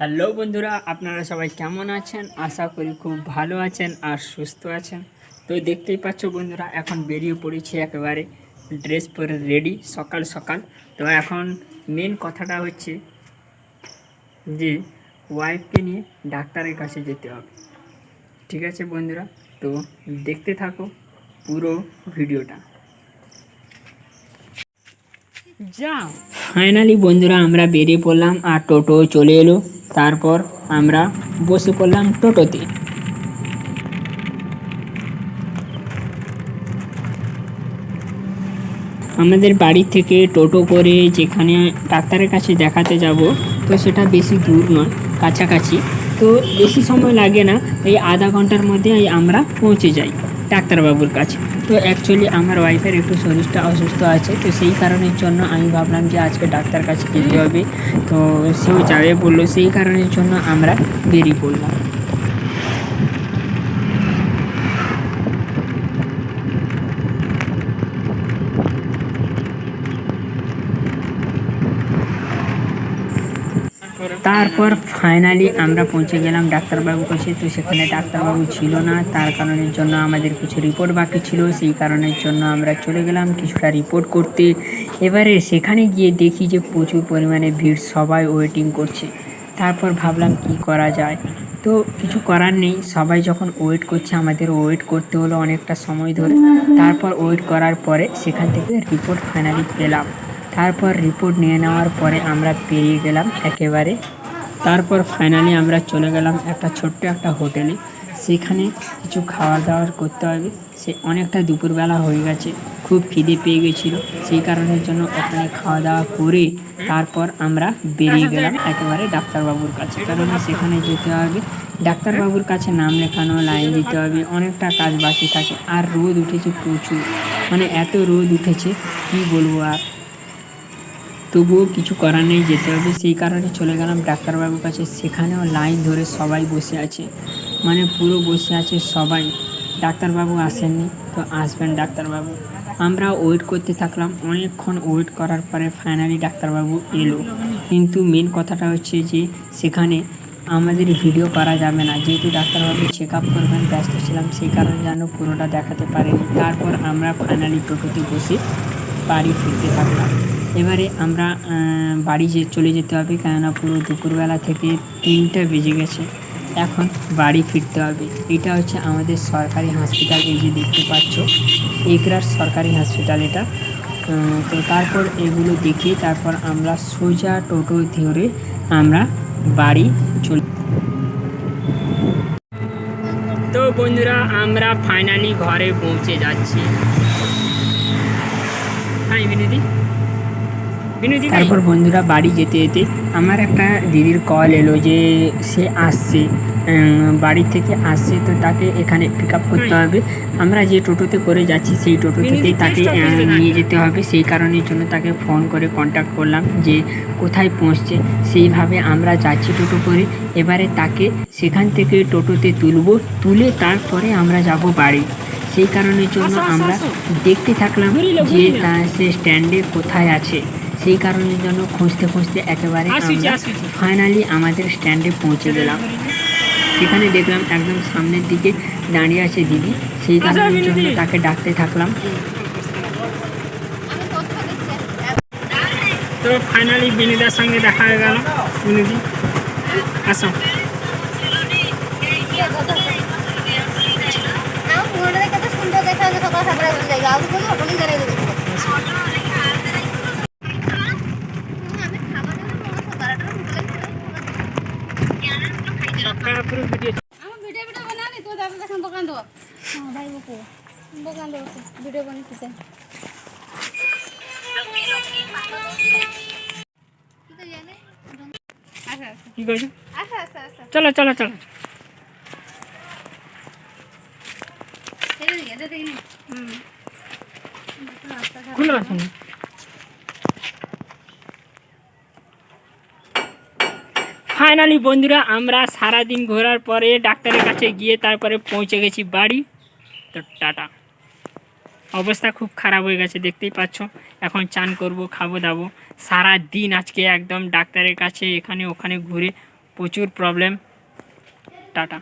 Hello বন্ধুরা, আপনারা সবাই কেমন আছেন? আশা করি খুব ভালো আছেন আর সুস্থ আছেন। তো দেখতেই পাচ্ছ বন্ধুরা, এখন বেরিয়ে পড়েছি একেবারে ড্রেস পরে রেডি সকাল সকাল। তো এখন মেন কথাটা হচ্ছে যে ওয়াইফকে নিয়ে ডাক্তারের কাছে যেতে হবে। ঠিক আছে বন্ধুরা, তো দেখতে থাকো পুরো ভিডিওটা। যাও। ফাইনালি বন্ধুরা আমরা বেরিয়ে পড়লাম আর টোটো চলে এলো। তারপর আমরা বসে পড়লাম টোটোতে। আমাদের বাড়ি থেকে টোটো করে যেখানে ডাক্তারের কাছে দেখাতে যাব, তো সেটা বেশি দূর নয়, কাছাকাছি। তো বেশি সময় লাগে না, এই আধা ঘন্টার মধ্যে আমরা পৌঁছে যাই ডাক্তারবাবুর কাছে। তো অ্যাকচুয়ালি আমার ওয়াইফের একটু শরীরটা অসুস্থ আছে, তো সেই কারণের জন্য আমি ভাবলাম যে আজকে ডাক্তার কাছে যেতে হবে। তো সেও যাবে বললো, সেই কারণের জন্য আমরা বেরিয়ে পড়লাম। তারপর ফাইনালি আমরা পৌঁছে গেলাম ডাক্তারবাবুর কাছে। তো সেখানে ডাক্তারবাবু ছিল না, তার কারণের জন্য আমাদের কিছু রিপোর্ট বাকি ছিল, সেই কারণের জন্য আমরা চলে গেলাম কিছুটা রিপোর্ট করতে। এবারে সেখানে গিয়ে দেখি যে প্রচুর পরিমাণে ভিড়, সবাই ওয়েটিং করছে। তারপর ভাবলাম কি করা যায়, তো কিছু করার নেই, সবাই যখন ওয়েট করছে আমাদের ওয়েট করতে হলো অনেকটা সময় ধরে। তারপর ওয়েট করার পরে সেখান থেকে রিপোর্ট ফাইনালি পেলাম। তারপর রিপোর্ট নিয়ে নেওয়ার পরে আমরা পেরিয়ে গেলাম একেবারে। তারপর ফাইনালি আমরা চলে গেলাম একটা ছোট্ট একটা হোটেলে। সেখানে কিছু খাওয়া দাওয়া করতে হবে, সে অনেকটা দুপুরবেলা হয়ে গেছে, খুব খিদে পেয়ে গেছিলো, সেই কারণের জন্য ওখানে খাওয়া দাওয়া করে তারপর আমরা বেরিয়ে গেলাম একেবারে ডাক্তারবাবুর কাছে। কারণ সেখানে যেতে হবে, ডাক্তারবাবুর কাছে নাম লেখানো, লাইন দিতে হবে, অনেকটা কাজ বাকি থাকে। আর রোদ উঠেছে প্রচুর, মানে এত রোদ উঠেছে কি বলবো আর। তবুও কিছু করার নেই, যেতে হবে, সেই কারণে চলে গেলাম ডাক্তারবাবুর কাছে। সেখানেও লাইন ধরে সবাই বসে আছে, মানে পুরো বসে আছে সবাই। ডাক্তারবাবু আসেননি, তো আসবেন ডাক্তারবাবু। আমরা ওয়েট করতে থাকলাম, অনেকক্ষণ ওয়েট করার পরে ফাইনালি ডাক্তারবাবু এলো। কিন্তু মেন কথাটা হচ্ছে যে সেখানে আমাদের ভিডিও করা যাবে না, যেহেতু ডাক্তারবাবু চেক আপ করবেন, ব্যস্ত ছিলাম, সেই কারণে যেন পুরোটা দেখাতে পারিনি। তারপর আমরা ফাইনালি টোটোতে বসে বাড়ি ফিরতে থাকলাম। এবারে আমরা বাড়ি চলে যেতে হবে, কেননা পুরো দুপুরবেলা থেকে 3টা বেজে গেছে, এখন বাড়ি ফিরতে হবে। এটা হচ্ছে আমাদের সরকারি হসপিটাল, এই যে দেখতে পাচ্ছ এগরার সরকারি হসপিটাল এটা। তো তারপর এগুলো দেখে তারপর আমরা সোজা টোটো ধরে আমরা বাড়ি চলে। তো বন্ধুরা আমরা ফাইনালি ঘরে পৌঁছে যাচ্ছি। হ্যাঁ বিনোদি, তারপর বন্ধুরা বাড়ি যেতে যেতে আমার একটা দিদির কল এলো যে সে আসছে, বাড়ি থেকে আসছে, তো তাকে এখানে পিক আপ করতে হবে। আমরা যে টোটোতে করে যাচ্ছি সেই টোটো থেকেই তাকে নিয়ে যেতে হবে, সেই কারণের জন্য তাকে ফোন করে কন্ট্যাক্ট করলাম যে কোথায় পৌঁছছে। সেইভাবে আমরা যাচ্ছি টোটো করে। এবারে তাকে সেখান থেকে টোটোতে তুলে তারপরে আমরা যাব বাড়ি। সেই কারণের জন্য আমরা দেখতে থাকলাম যে সে স্ট্যান্ডে কোথায় আছে। সেই কারণের জন্য খুঁজতে খুঁজতে একেবারে আমরা ফাইনালি আমাদের স্ট্যান্ডে পৌঁছে গেলাম। সেখানে দেখলাম একদম সামনের দিকে দাঁড়িয়ে আছে দিদি, সেই কারণের জন্য তাকে ডাকতে থাকলাম। তো ফাইনালি বিনিদার সঙ্গে দেখা হয়ে গেল। বিনিদি আসো। কি করছো? চলো চলো চলো। খুলে আসুন। ফাইনালি বন্ধুরা আমরা সারাদিন ঘোরার পরে ডাক্তারের কাছে গিয়ে তারপরে পৌঁছে গেছি বাড়ি। তো টাটা। অবস্থা খুব খারাপ হয়ে গেছে, দেখতেই পাচ্ছ। এখন চান করব, খাবো দাবো। সারা দিন আজকে একদম ডাক্তারের কাছে এখানে ওখানে ঘুরে প্রচুর প্রবলেম। টাটা।